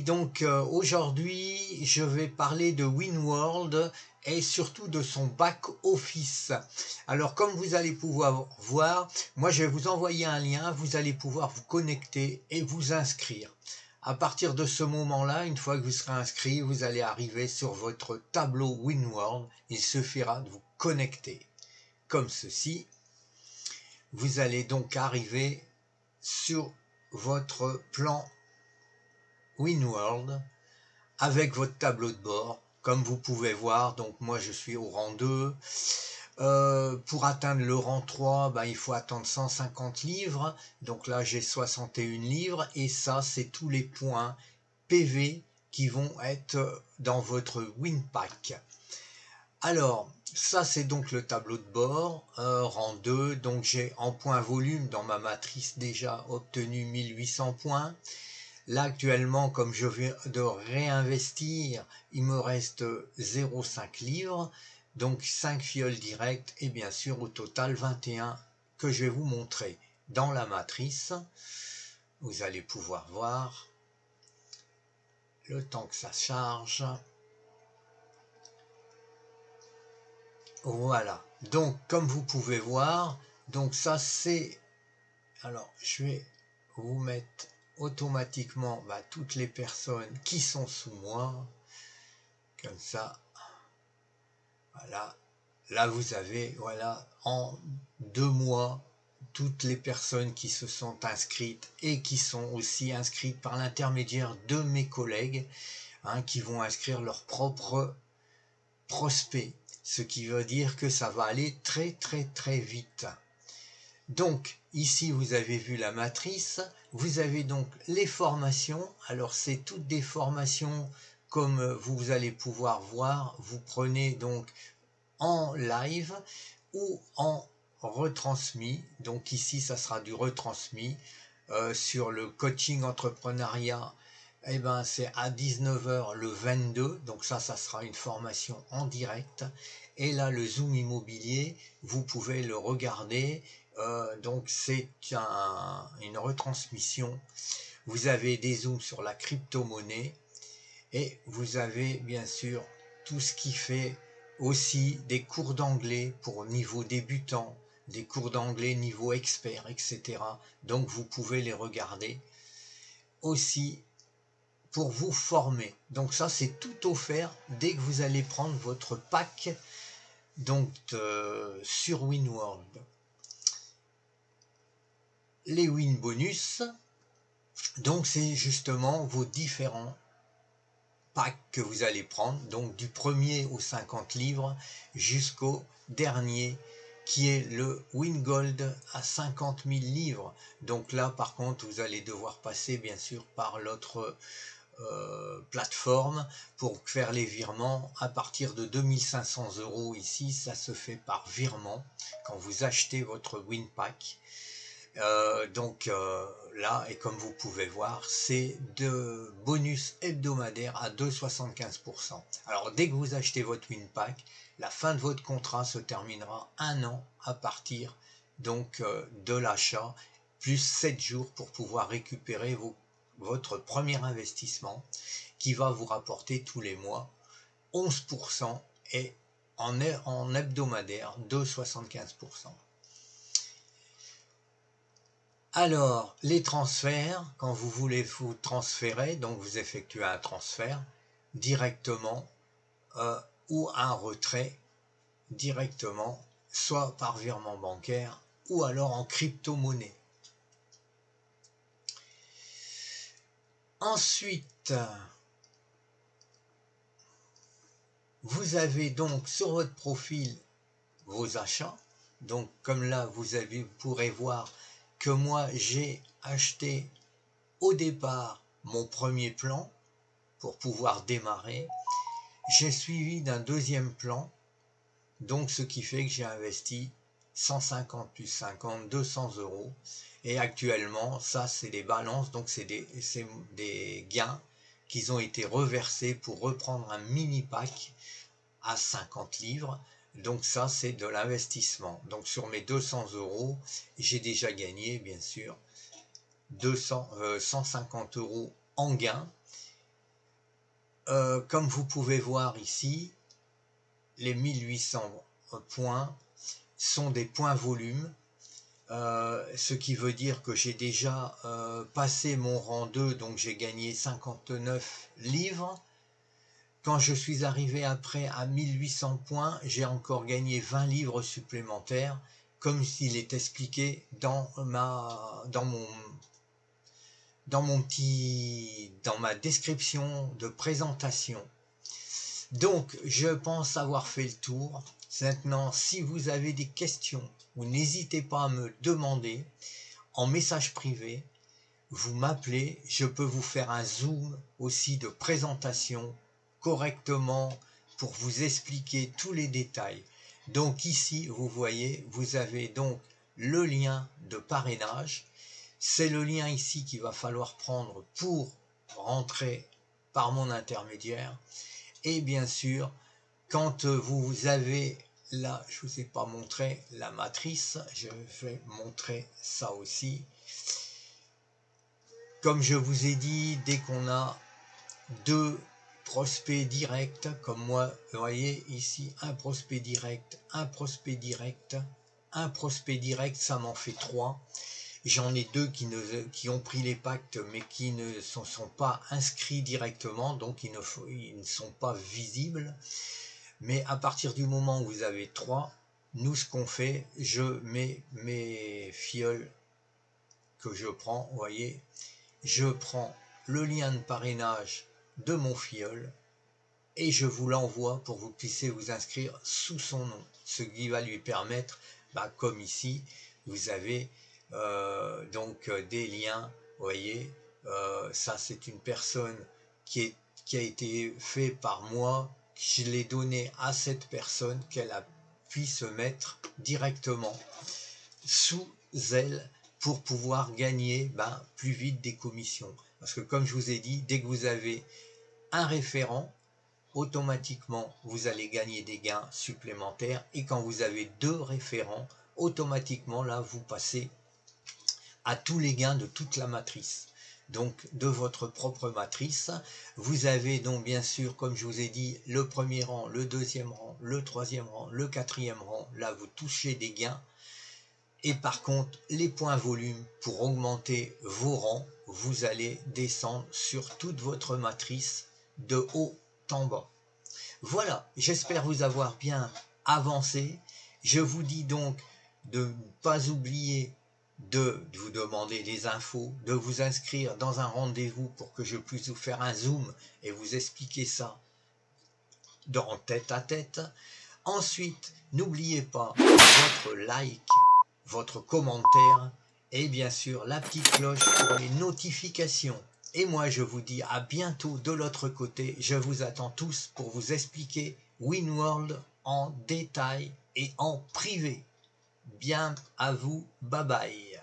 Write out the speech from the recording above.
donc aujourd'hui je vais parler de WinWorld et surtout de son back-office. Alors comme vous allez pouvoir voir, moi je vais vous envoyer un lien, vous allez pouvoir vous connecter et vous inscrire. À partir de ce moment-là, une fois que vous serez inscrit, vous allez arriver sur votre tableau WinWorld. Il suffira de vous connecter comme ceci. Vous allez donc arriver sur votre plan WinWorld avec votre tableau de bord. Comme vous pouvez voir, donc moi je suis au rang 2. Pour atteindre le rang 3, il faut attendre 150 livres. Donc là j'ai 61 livres et ça c'est tous les points PV qui vont être dans votre WinPack. Alors ça c'est donc le tableau de bord, rang 2, donc j'ai en points volume dans ma matrice déjà obtenu 1800 points. Là actuellement, comme je viens de réinvestir, il me reste 0,5 livres, donc 5 fioles directes et bien sûr au total 21 que je vais vous montrer dans la matrice. Vous allez pouvoir voir le temps que ça charge. Voilà, donc comme vous pouvez voir, donc ça c'est, alors je vais vous mettre automatiquement toutes les personnes qui sont sous moi, comme ça, voilà, là vous avez, voilà, en 2 mois, toutes les personnes qui se sont inscrites et qui sont aussi inscrites par l'intermédiaire de mes collègues, qui vont inscrire leurs propres prospects, ce qui veut dire que ça va aller très très très vite. Donc ici vous avez vu la matrice, vous avez donc les formations. Alors c'est toutes des formations comme vous allez pouvoir voir, vous prenez donc en live ou en retransmis. Donc ici ça sera du retransmis sur le coaching entrepreneuriat. C'est à 19h le 22, donc ça sera une formation en direct. Et là le Zoom immobilier, vous pouvez le regarder, donc c'est une retransmission. Vous avez des zooms sur la crypto-monnaie et vous avez bien sûr tout ce qui fait aussi des cours d'anglais pour niveau débutant, des cours d'anglais niveau expert, etc. Donc vous pouvez les regarder aussi pour vous former. Donc ça c'est tout offert dès que vous allez prendre votre pack donc sur WinWorld. Les Win Bonus, donc c'est justement vos différents packs que vous allez prendre, donc du premier aux 50 livres jusqu'au dernier qui est le WinGold à 50 000 livres. Donc là par contre vous allez devoir passer bien sûr par l'autre plateforme pour faire les virements. À partir de 2500 € ici, ça se fait par virement quand vous achetez votre WinPack. Là, et comme vous pouvez voir, c'est de bonus hebdomadaire à 2,75%. Alors dès que vous achetez votre WinPack, la fin de votre contrat se terminera 1 an à partir donc de l'achat, plus 7 jours pour pouvoir récupérer votre premier investissement qui va vous rapporter tous les mois 11% et en hebdomadaire 2,75%. Alors, les transferts, quand vous voulez vous transférer, donc vous effectuez un transfert directement ou un retrait directement, soit par virement bancaire ou alors en crypto-monnaie. Ensuite, vous avez donc sur votre profil vos achats. Donc comme là, vous pourrez voir que moi, j'ai acheté au départ mon premier plan pour pouvoir démarrer. J'ai suivi d'un deuxième plan, donc ce qui fait que j'ai investi 150 plus 50, 200 €. Et actuellement, ça c'est des balances, donc c'est des gains qui ont été reversés pour reprendre un mini pack à 50 livres. Donc ça c'est de l'investissement. Donc sur mes 200 €, j'ai déjà gagné bien sûr 150 € en gain. comme vous pouvez voir ici, les 1800 points sont des points volume, ce qui veut dire que j'ai déjà passé mon rang 2, donc j'ai gagné 59 livres. Quand je suis arrivé après à 1800 points, j'ai encore gagné 20 livres supplémentaires, comme il est expliqué dans ma description de présentation. Donc, je pense avoir fait le tour. Maintenant, si vous avez des questions, vous n'hésitez pas à me demander en message privé. Vous m'appelez, je peux vous faire un zoom aussi de présentation correctement pour vous expliquer tous les détails. Donc ici, vous voyez, vous avez donc le lien de parrainage. C'est le lien ici qu'il va falloir prendre pour rentrer par mon intermédiaire. Et bien sûr, quand vous avez là, je ne vous ai pas montré la matrice, je vais montrer ça aussi. Comme je vous ai dit, dès qu'on a 2 prospects directs, comme moi, vous voyez ici, un prospect direct, un prospect direct, un prospect direct, ça m'en fait 3. J'en ai 2 qui ont pris les pactes, mais qui ne sont pas inscrits directement, donc ils ne sont pas visibles. Mais à partir du moment où vous avez 3, nous, ce qu'on fait, je mets mes fioles que je prends, vous voyez, je prends le lien de parrainage de mon filleul et je vous l'envoie pour que vous puissiez vous inscrire sous son nom, ce qui va lui permettre, comme ici, vous avez donc des liens, vous voyez, ça c'est une personne qui a été fait par moi, je l'ai donné à cette personne qu'elle a pu se mettre directement sous elle pour pouvoir gagner plus vite des commissions. Parce que comme je vous ai dit, dès que vous avez un référent, automatiquement, vous allez gagner des gains supplémentaires. Et quand vous avez 2 référents, automatiquement, là, vous passez à tous les gains de toute la matrice. Donc, de votre propre matrice. Vous avez donc, bien sûr, comme je vous ai dit, le premier rang, le deuxième rang, le troisième rang, le quatrième rang. Là, vous touchez des gains. Et par contre, les points volume, pour augmenter vos rangs, vous allez descendre sur toute votre matrice de haut en bas. Voilà, j'espère vous avoir bien avancé. Je vous dis donc de ne pas oublier de vous demander des infos, de vous inscrire dans un rendez-vous pour que je puisse vous faire un zoom et vous expliquer ça en tête à tête. Ensuite, n'oubliez pas votre like, votre commentaire et bien sûr la petite cloche pour les notifications. Et moi je vous dis à bientôt de l'autre côté. Je vous attends tous pour vous expliquer Winworld en détail et en privé. Bien à vous, bye bye.